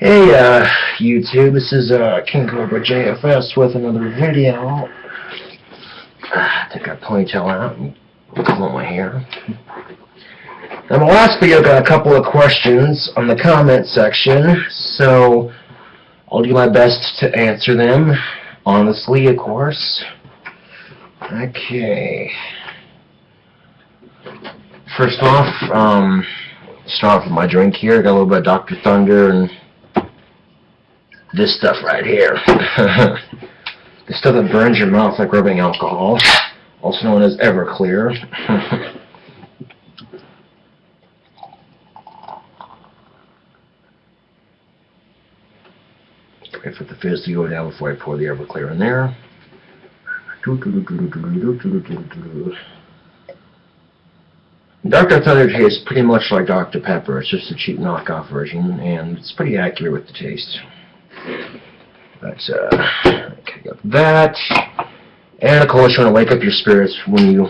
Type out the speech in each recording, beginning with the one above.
Hey, YouTube, this is KingCobraJFS with another video. Take our ponytail out and comb my hair. Now, my last video got a couple of questions on the comment section, so I'll do my best to answer them, honestly, of course. Okay. First off, start off with my drink here. Got a little bit of Dr. Thunder and this stuff right here. The stuff that burns your mouth like rubbing alcohol, also known as Everclear. Wait for the fizz to go down before I pour the Everclear in there. Dr. Thunder tastes pretty much like Dr. Pepper. It's just a cheap knockoff version, and it's pretty accurate with the taste. But, okay, got that. And of course, you want to wake up your spirits when you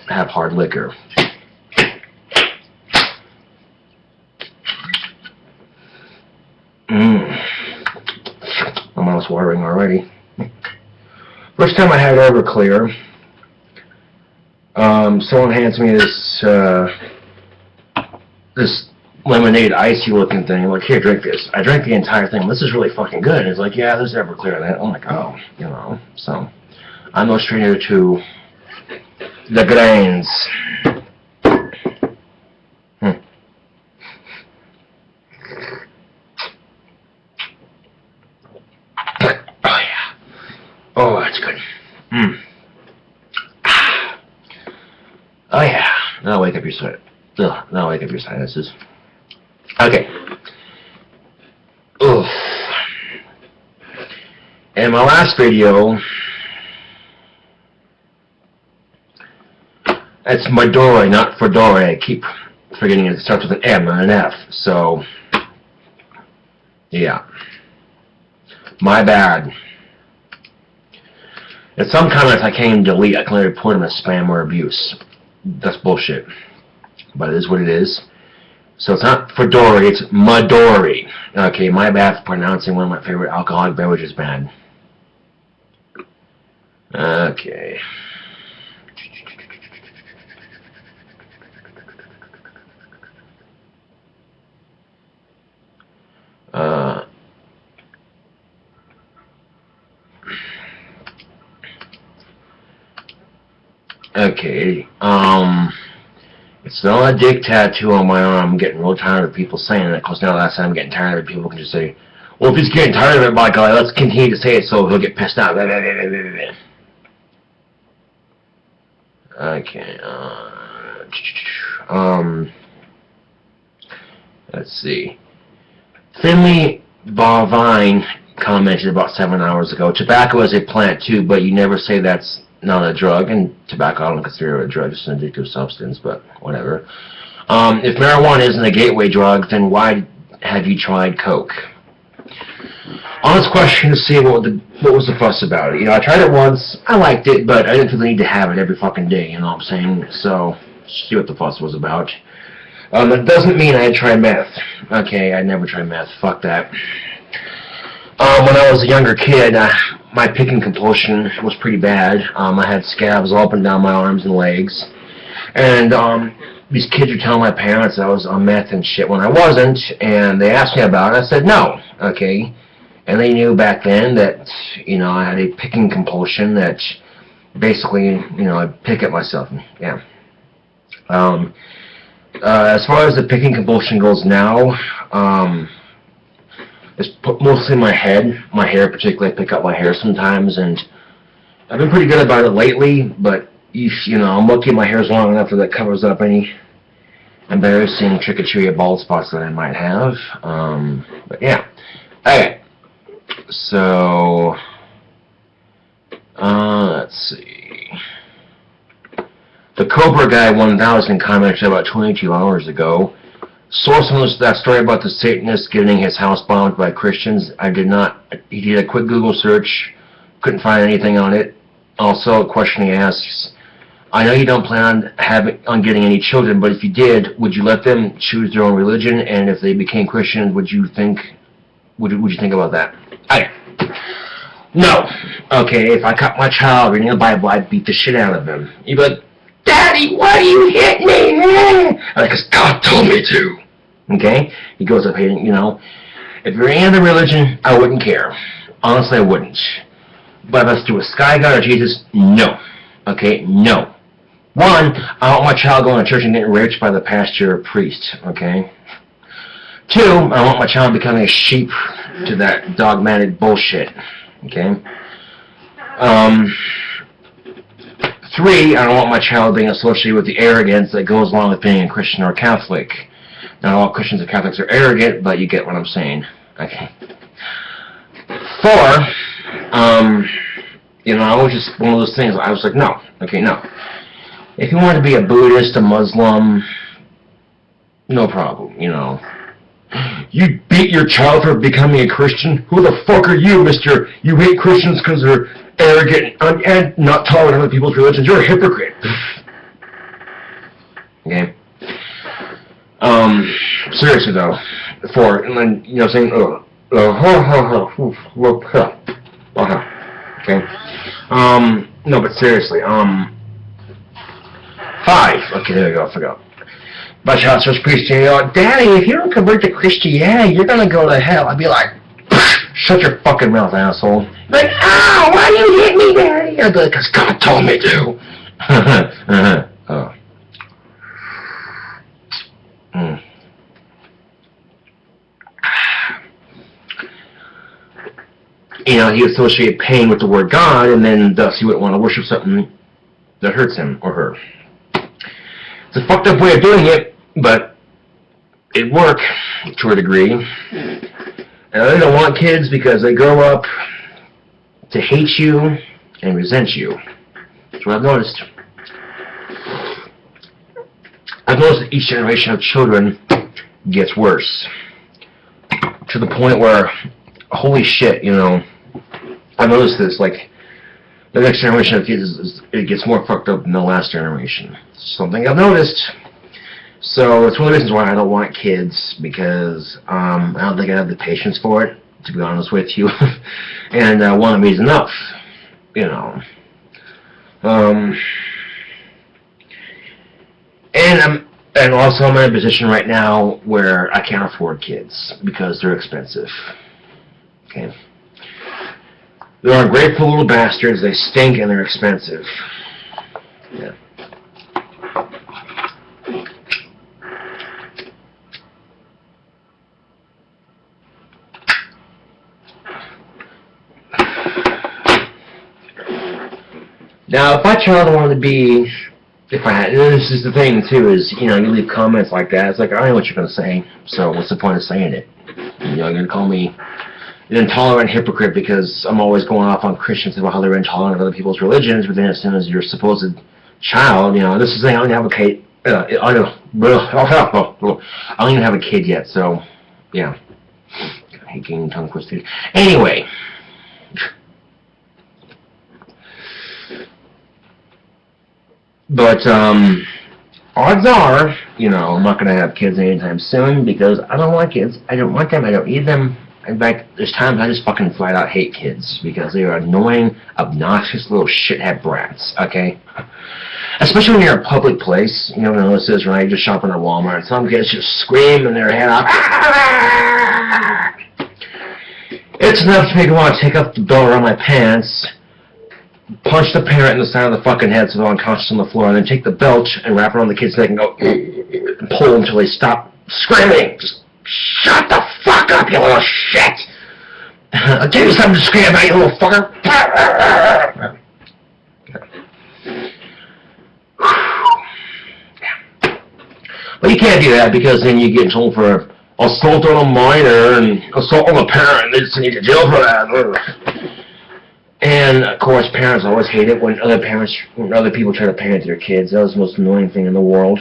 have hard liquor. My mouth's watering already. First time I had Everclear, someone hands me this lemonade icy looking thing. I'm like, here, drink this. I drank the entire thing. This is really fucking good. It's like, yeah, there's Everclear in that. I'm like, oh, you know. So I'm no stranger to the grains. Oh yeah. Oh, that's good. Oh yeah. That'll wake up your sweat. That'll wake up your sinuses. Okay. Oof. In my last video, it's Midori, not Fedora. I keep forgetting it starts with an M and an F. So, yeah. My bad. If some comments I can't even delete, I can only report them as spam or abuse. That's bullshit. But it is what it is. So it's not Fedora, it's Midori. Okay, my bad for pronouncing one of my favorite alcoholic beverages bad. Okay. Okay, it's not a dick tattoo on my arm. I'm getting real tired of people saying it, because now that's I'm getting tired of it. People can just say, well, if he's getting tired of it, by God, let's continue to say it so he'll get pissed off. Okay, let's see. Finley Bovine commented about 7 hours ago, tobacco is a plant too, but you never say that's not a drug, and tobacco I don't consider a drug, it's an addictive substance, but whatever. If marijuana isn't a gateway drug, then why have you tried coke? Honest question to see what was the fuss about it. You know, I tried it once, I liked it, but I didn't feel the need to have it every fucking day, you know what I'm saying? So, see what the fuss was about. That doesn't mean I had tried meth. Okay, I never tried meth, fuck that. When I was a younger kid, my picking compulsion was pretty bad. I had scabs all up and down my arms and legs. And these kids were telling my parents I was on meth and shit when I wasn't, and they asked me about it. I said no, okay? And they knew back then that, you know, I had a picking compulsion that basically, you know, I'd pick at myself. Yeah. As far as the picking compulsion goes now, it's mostly my head, my hair particularly. I pick up my hair sometimes, and I've been pretty good about it lately, but you know, I'm lucky my hair's long enough that covers up any embarrassing trichotillea bald spots that I might have. But yeah. Okay. So, let's see. The Cobra Guy 1000 commented about 22 hours ago. Source on that story about the Satanist getting his house bombed by Christians. I did not. He did a quick Google search, couldn't find anything on it. Also, a question he asks, I know you don't plan on getting any children, but if you did, would you let them choose their own religion? And if they became Christian, would you think What would you think about that? No. Okay, if I caught my child reading the Bible, I'd beat the shit out of him. He'd be like, Daddy, why do you hit me? Because God told me to. Okay? He goes up here, you know. If you're any other religion, I wouldn't care. Honestly, I wouldn't. But if it's to a sky god or Jesus, no. Okay? No. One, I don't want my child going to church and getting raped by the pastor or priest. Okay? Two, I don't want my child becoming a sheep to that dogmatic bullshit. Okay? Three, I don't want my child being associated with the arrogance that goes along with being a Christian or Catholic. Not all Christians or Catholics are arrogant, but you get what I'm saying. Okay. Four, you know, I was just one of those things, I was like, no. Okay, no. If you want to be a Buddhist, a Muslim, no problem, you know. You beat your child for becoming a Christian? Who the fuck are you, mister? You hate Christians because they're arrogant and not tolerant of other people's religions. You're a hypocrite. Okay? Seriously though. And then, you know, saying, okay? No, but seriously, 5. Okay, there we go, I forgot. My child starts preaching, Daddy, if you don't convert to Christianity, you're gonna go to hell. I'd be like, shut your fucking mouth, asshole. Like, ow, why do you hit me, Daddy? I'd be like, because God told me to. Oh. You know, he associated pain with the word God, and then thus he wouldn't want to worship something that hurts him or her. It's a fucked up way of doing it, but it worked to a degree. And I don't want kids because they grow up to hate you and resent you. That's what I've noticed. I've noticed that each generation of children gets worse. To the point where, holy shit, you know, I've noticed this, like, the next generation of kids, it gets more fucked up than the last generation. Something I've noticed. So it's one of the reasons why I don't want kids, because I don't think I have the patience for it, to be honest with you. And one of me is enough, you know. And also I'm in a position right now where I can't afford kids because they're expensive. Okay. They're ungrateful little bastards. They stink and they're expensive. Yeah. Now, if my child wanted to be, this is the thing too, is, you know, you leave comments like that, it's like, I don't know what you're going to say, so what's the point of saying it? You know, you're going to call me an intolerant hypocrite because I'm always going off on Christians about how they're intolerant of other people's religions, but then as soon as your supposed child, you know, this is the thing, I don't have a kid, I don't even have a kid yet, so, yeah. I hate getting tongue twisted. Anyway. But, odds are, you know, I'm not going to have kids anytime soon because I don't want kids. I don't want them. I don't need them. In fact, there's times I just fucking flat out hate kids because they are annoying, obnoxious little shithead brats, okay? Especially when you're in a public place. You know this is, right? You're just shopping at Walmart and some kids just screaming their head off. It's enough to make me want to take up the belt around my pants, punch the parent in the side of the fucking head so they're unconscious on the floor, and then take the belt and wrap it on the kid's neck and go and pull until they stop screaming. Just shut the fuck up, you little shit! I'll give you something to scream about, you little fucker! But you can't do that because then you get told for assault on a minor and assault on a parent, and they just send you to jail for that. And, of course, parents always hate it when other people try to parent their kids. That was the most annoying thing in the world.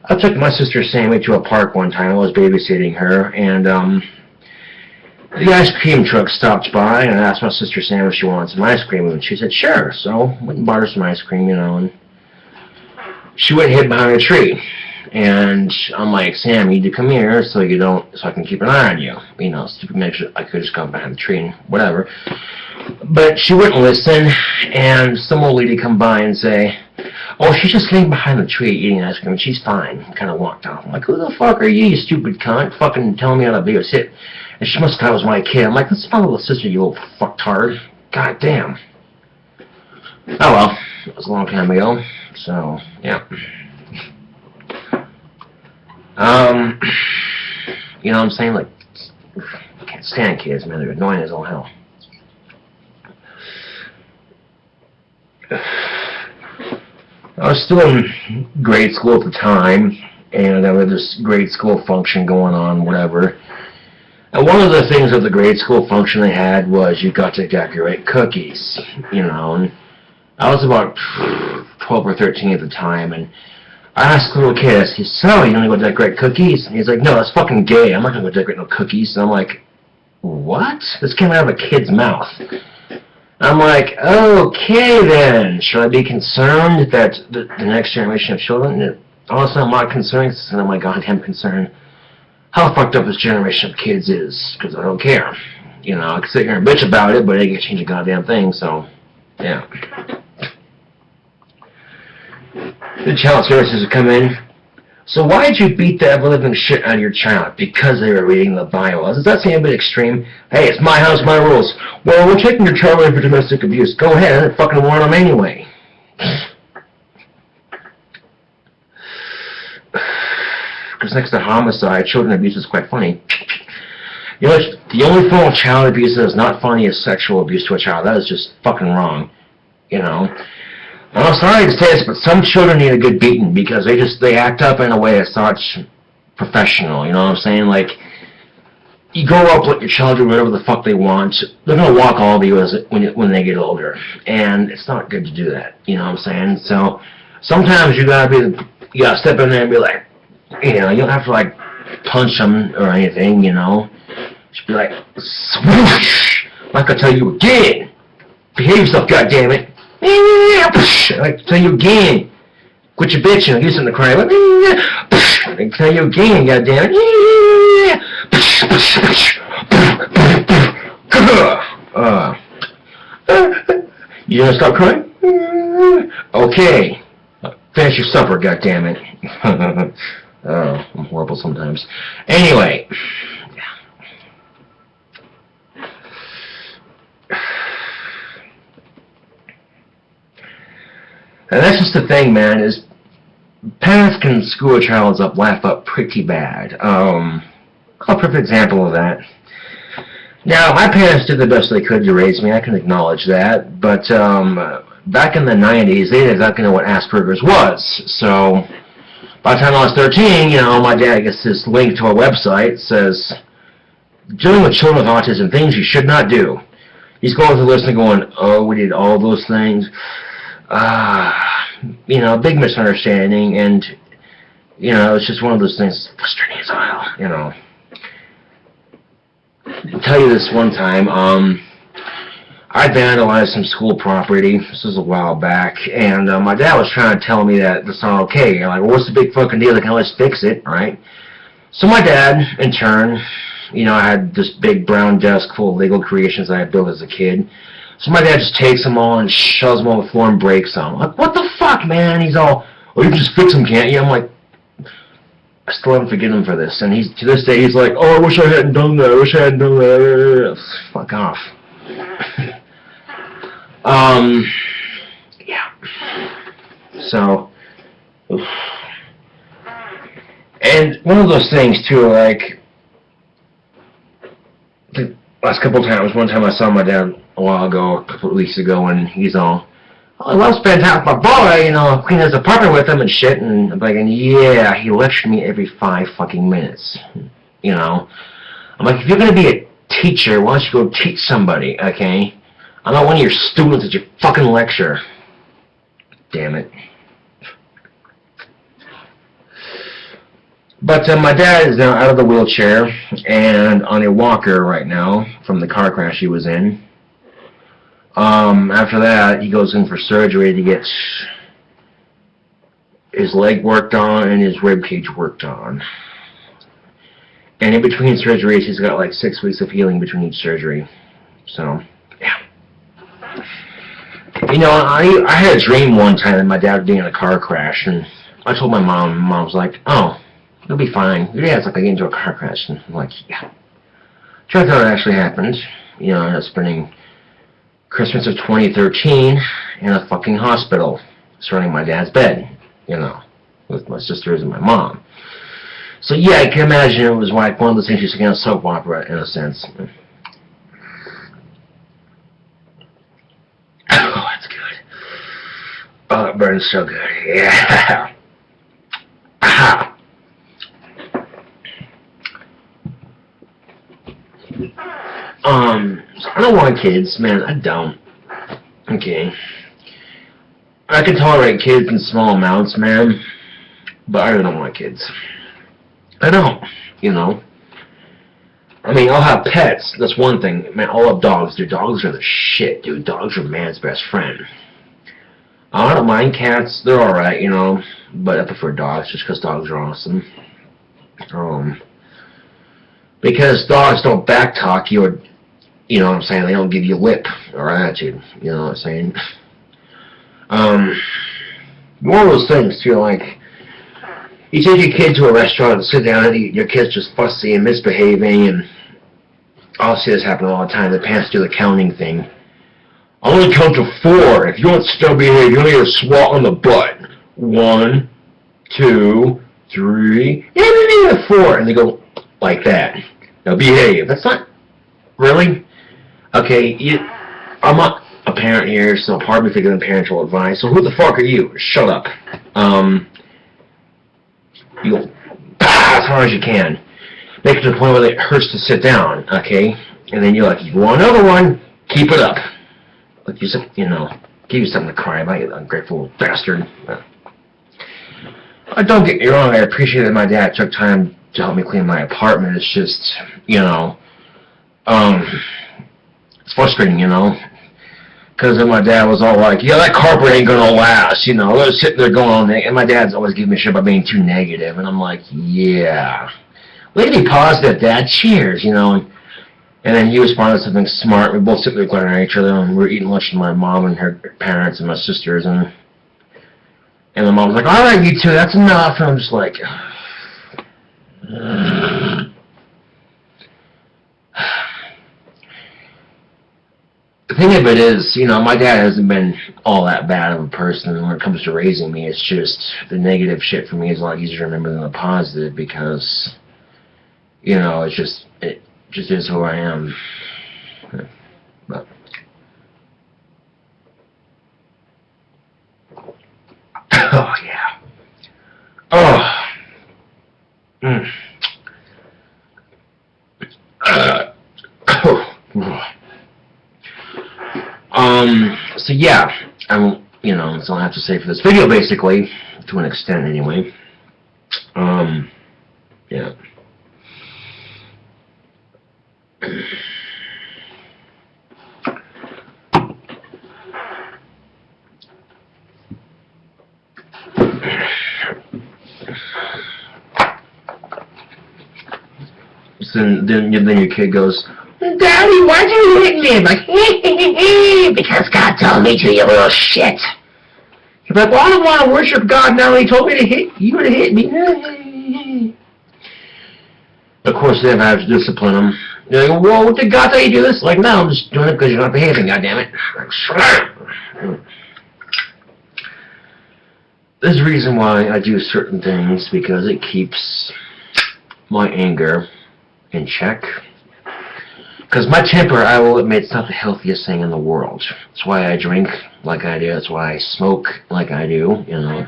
I took my sister Sammy to a park one time. I was babysitting her, and the ice cream truck stopped by, and I asked my sister Sammy if she wanted some ice cream, and she said, sure. So, went and bought her some ice cream, you know, and she went and hid behind a tree. And I'm like, Sam, you need to come here so I can keep an eye on you. You know, so make sure I could just come behind the tree and whatever. But she wouldn't listen, and some old lady come by and say, oh, she's just sitting behind the tree eating ice cream, and she's fine. Kind of walked off. I'm like, who the fuck are you stupid cunt? Fucking telling me how to be a sit. And she must have thought I was my kid. I'm like, this is my little sister, you little fucktard. God damn. Oh well, that was a long time ago. So, yeah. You know what I'm saying? Like, I can't stand kids, man. They're annoying as all hell. I was still in grade school at the time, and there was this grade school function going on, whatever. And one of the things of the grade school function they had was you got to decorate cookies, you know. And I was about 12 or 13 at the time, and I asked the little kid, I said, so, you gonna go decorate cookies? And he's like, no, that's fucking gay. I'm not gonna go decorate no cookies. And I'm like, what? This came out of a kid's mouth. I'm like, okay then, should I be concerned that the next generation of children, honestly I'm not concerned, it's not my goddamn concern how fucked up this generation of kids is, because I don't care. You know, I can sit here and bitch about it, but I can't change a goddamn thing, so, yeah. The child services would come in. So why did you beat the ever-living shit out of your child? Because they were reading the Bible. Does that seem a bit extreme? Hey, it's my house, my rules. Well, we're taking your child away for domestic abuse. Go ahead and fucking warn them anyway. Because next to homicide, children abuse is quite funny. You know, the only form of child abuse that is not funny is sexual abuse to a child. That is just fucking wrong. You know? I'm sorry to say this, but some children need a good beating because they act up in a way that's not professional, you know what I'm saying? Like, you grow up, let your child do whatever the fuck they want. They're going to walk all of you when they get older, and it's not good to do that, you know what I'm saying? So, sometimes you gotta step in there and be like, you know, you don't have to like punch them or anything, you know? Just be like, swoosh! Like I tell you again, behave yourself, goddammit. I tell you again, quit your bitching. I'll give you something to cry about. I tell you again, goddammit. You gonna stop crying? Okay. Finish your supper, goddammit. Oh, I'm horrible sometimes. Anyway. And that's just the thing, man, is parents can screw a child's laugh up pretty bad. A perfect example of that. Now, my parents did the best they could to raise me, I can acknowledge that, but back in the 90s, they didn't exactly know what Asperger's was, so by the time I was 13, you know, my dad gets this link to a website that says, dealing with children with autism, things you should not do. He's going through the list and going, oh, we did all those things. You know, big misunderstanding, and, you know, it's just one of those things, frustrating as hell, you know. I'll tell you this one time, I vandalized some school property, this was a while back, and my dad was trying to tell me that that's not okay. I'm like, well, what's the big fucking deal? Like, let's fix it, right? So my dad, in turn, you know, I had this big brown desk full of Lego creations I had built as a kid. So my dad just takes them all and shoves them on the floor and breaks them. I'm like, what the fuck, man? He's all, oh, you can just fix them, can't you? I'm like, I still haven't forgiven him for this. And to this day, he's like, oh, I wish I hadn't done that. I wish I hadn't done that. Fuck off. Yeah. So, oof. And one of those things, too, like, the last couple times, one time I saw my dad a while ago, a couple of weeks ago, and he's all, oh, I love spending time with my boy, you know, clean his apartment with him and shit, and I'm like, yeah, he lectured me every 5 fucking minutes, you know. I'm like, if you're going to be a teacher, why don't you go teach somebody, okay? I'm not one of your students at your fucking lecture. Damn it. But my dad is now out of the wheelchair and on a walker right now from the car crash he was in. After that, he goes in for surgery to get his leg worked on, and his rib cage worked on. And in between surgeries, he's got like 6 weeks of healing between each surgery. So, yeah. You know, I had a dream one time that my dad was being in a car crash, and I told my mom, and Mom was like, "Oh, you'll be fine. Your dad's like getting into a car crash." And I'm like, "Yeah." Turns out it actually happened. You know, I was spending Christmas of 2013 in a fucking hospital surrounding my dad's bed, you know, with my sisters and my mom. So yeah, I can imagine it was like one of those things just like a soap opera in a sense. Oh, that's good. Oh, it burns so good. Yeah. Aha. So I don't want kids, man. I don't. Okay. I can tolerate kids in small amounts, man, but I really don't want kids. I don't, you know. I mean, I'll have pets. That's one thing. Man, I'll love dogs. Dude, dogs are the shit, dude. Dogs are man's best friend. I don't mind cats. They're alright, you know, but I prefer dogs just because dogs are awesome. Because dogs don't backtalk you, or, you know what I'm saying, they don't give you lip or attitude, you know what I'm saying. One of those things, too, like, you take your kid to a restaurant and sit down and eat, your kid's just fussy and misbehaving, and I'll see this happen all the time. The parents do the counting thing. I'll only count to 4. If you don't still behave, you only get a swat on the butt. 1, 2, 3, and 4. And they go like that. Now behave. That's not really. Okay, I'm not a parent here, so pardon me for giving parental advice. So who the fuck are you? Shut up. You go as hard as you can. Make it to the point where it hurts to sit down, okay? And then you're like, you want another one? Keep it up. Like you know, give you something to cry about, you ungrateful bastard. Don't get me wrong, I appreciate that my dad took time to help me clean my apartment. It's just, you know, it's frustrating, you know, because then my dad was all like, yeah, that carpet ain't gonna last, you know. I was sitting there going, and my dad's always giving me shit about being too negative, and I'm like, yeah, way to be positive, Dad, cheers, you know. And then he responded to something smart. We both sit there glaring at each other, and we were eating lunch with my mom and her parents and my sisters, and my mom was like, all right, you two, that's enough. And I'm just like, the thing of it is, you know, my dad hasn't been all that bad of a person when it comes to raising me. It's just the negative shit for me is a lot easier to remember than the positive because, you know, it just is who I am. But oh yeah. Oh. So yeah, you know, that's all I have to say for this video, basically, to an extent, anyway. Yeah. So then your kid goes, Daddy, why'd you hit me? I'm like, because God told me to, you little shit. You're like, well, I don't want to worship God now. He told me to hit you. You're going to hit me. Of course, then I have to discipline him. They're like, well, did God tell you to do this? Like, no, I'm just doing it because you're not behaving, goddammit. Like, there's a reason why I do certain things, because it keeps my anger in check. Because my temper, I will admit, it's not the healthiest thing in the world. That's why I drink like I do. That's why I smoke like I do, you know.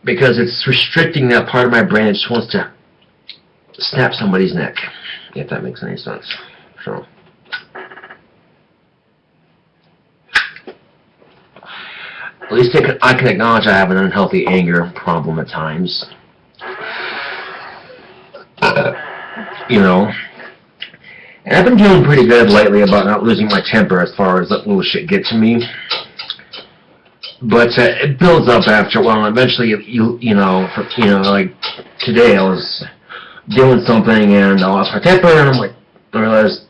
Because it's restricting that part of my brain that just wants to snap somebody's neck, if that makes any sense. So, at least I can acknowledge I have an unhealthy anger problem at times. You know, and I've been doing pretty good lately about not losing my temper as far as letting little shit get to me. But it builds up after a while. And eventually, like today, I was doing something and I lost my temper, and I realized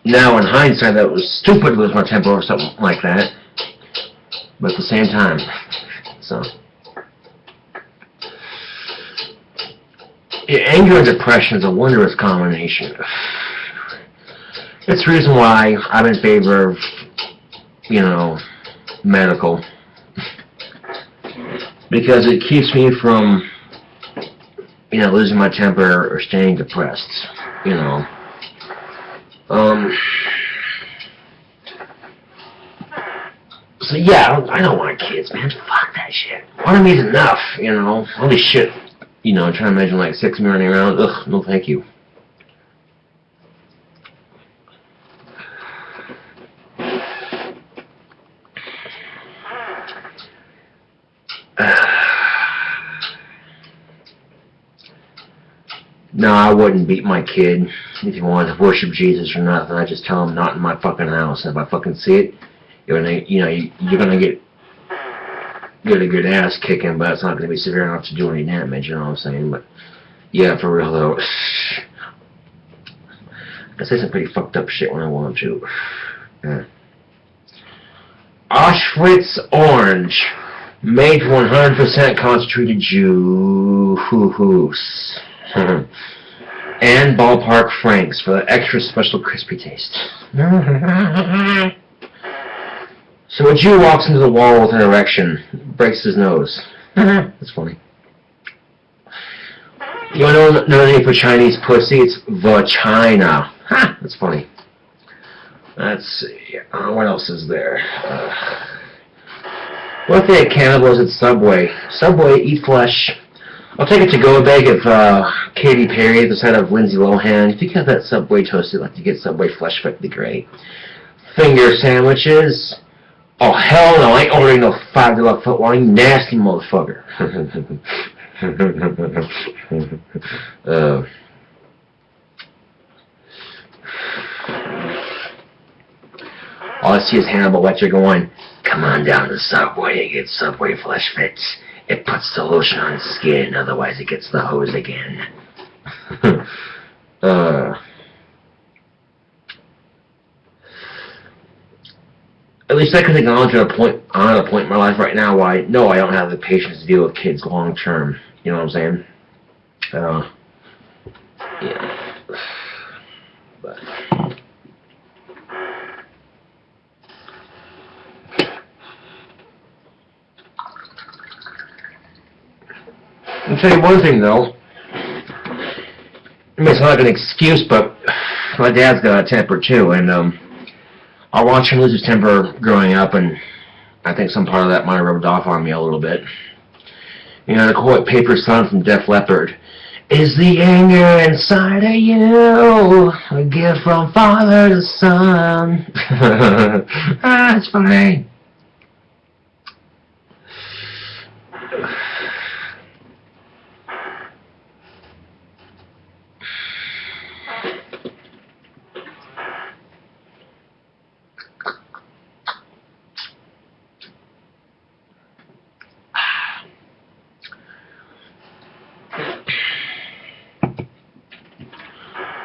now in hindsight that it was stupid to lose my temper or something like that. But at the same time, so anger and depression is a wondrous combination. It's the reason why I'm in favor of, medical. Because it keeps me from, losing my temper or staying depressed, So yeah, I don't want kids, man. Fuck that shit. One of me's enough, Holy shit. Trying to imagine like 6 of me running around. Ugh, no thank you. No, I wouldn't beat my kid if he wanted to worship Jesus or nothing. I just tell him not in my fucking house. If I fucking see it, you're gonna get a good ass kicking, but it's not gonna be severe enough to do any damage. You know what I'm saying? But yeah, for real though, I say some pretty fucked up shit when I want to. Yeah. Auschwitz orange, made 100% concentrated juice. And ballpark franks for the extra special crispy taste. So a Jew walks into the wall with an erection, breaks his nose. That's funny. You want to know another name for Chinese pussy? It's vagina. That's funny. Let's see. What else is there? What if they had cannibals at Subway? Subway, eat flesh. I'll take a to-go bag of Katy Perry at the side of Lindsay Lohan. If you got that Subway toast, I'd like to get Subway flesh, that'd be great. Finger sandwiches. Oh, hell no, I ain't ordering no $5 footlong, you nasty motherfucker. All I see is Hannibal Lecter going, come on down to Subway and get Subway flesh fix. It puts the lotion on skin, otherwise it gets the hose again. At least I can acknowledge I'm at a point in my life right now where I know I don't have the patience to deal with kids long term. You know what I'm saying? Yeah. But I'll tell you one thing though. I mean, it's not like an excuse, but my dad's got a temper too, and I watched him lose his temper growing up, and I think some part of that might have rubbed off on me a little bit. The quote Paper Son from Def Leppard, is the anger inside of you a gift from father to son? It's funny.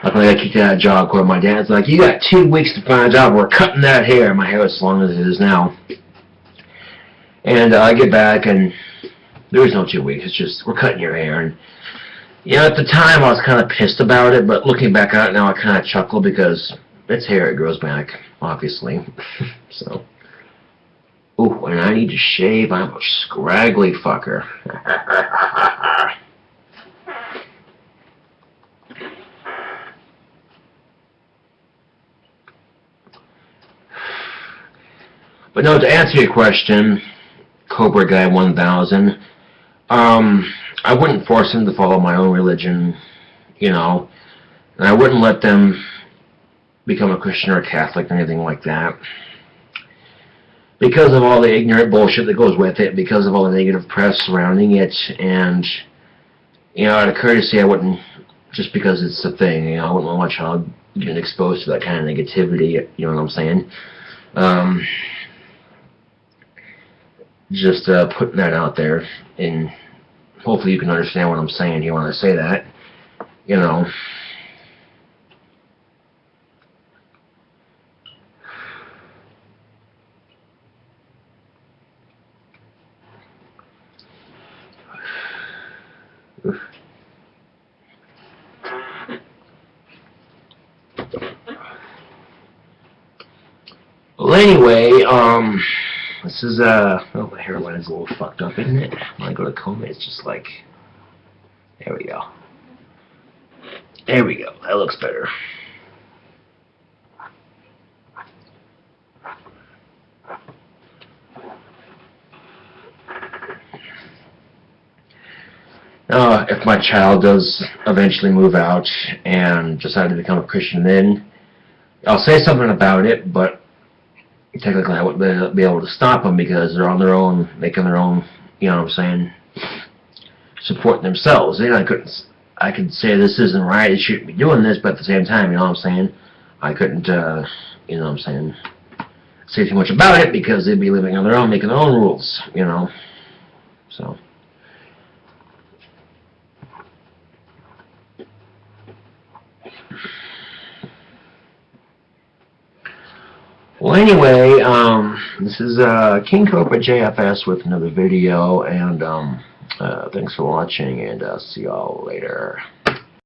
Like when I got kicked out of job corps, my dad's like, you got 2 weeks to find a job. We're cutting that hair. My hair is as long as it is now. And I get back, and there was no 2 weeks. It's just, we're cutting your hair. And at the time, I was kind of pissed about it, but looking back on it now, I kind of chuckle because it's hair. It grows back, obviously. So, ooh, and I need to shave. I'm a scraggly fucker. But no, to answer your question, Cobra Guy 1000, I wouldn't force him to follow my own religion, and I wouldn't let them become a Christian or a Catholic or anything like that. Because of all the ignorant bullshit that goes with it, because of all the negative press surrounding it, and, out of courtesy, I wouldn't, just because it's a thing, I wouldn't want my child getting exposed to that kind of negativity, you know what I'm saying? just putting that out there, and hopefully you can understand what I'm saying here when I say that. You know. Well, anyway, this is, oh, my hairline is a little fucked up, isn't it? When I go to comb it, it's just like, there we go. There we go. That looks better. If my child does eventually move out and decide to become a Christian, then I'll say something about it, but technically I wouldn't be able to stop them because they're on their own, making their own, you know what I'm saying, supporting themselves. Then I could say this isn't right, you shouldn't be doing this, but at the same time, you know what I'm saying, I couldn't, you know what I'm saying, say too much about it because they'd be living on their own, making their own rules, you know, so. Well, anyway, this is KingCobraJFS with another video, and thanks for watching, and see y'all later.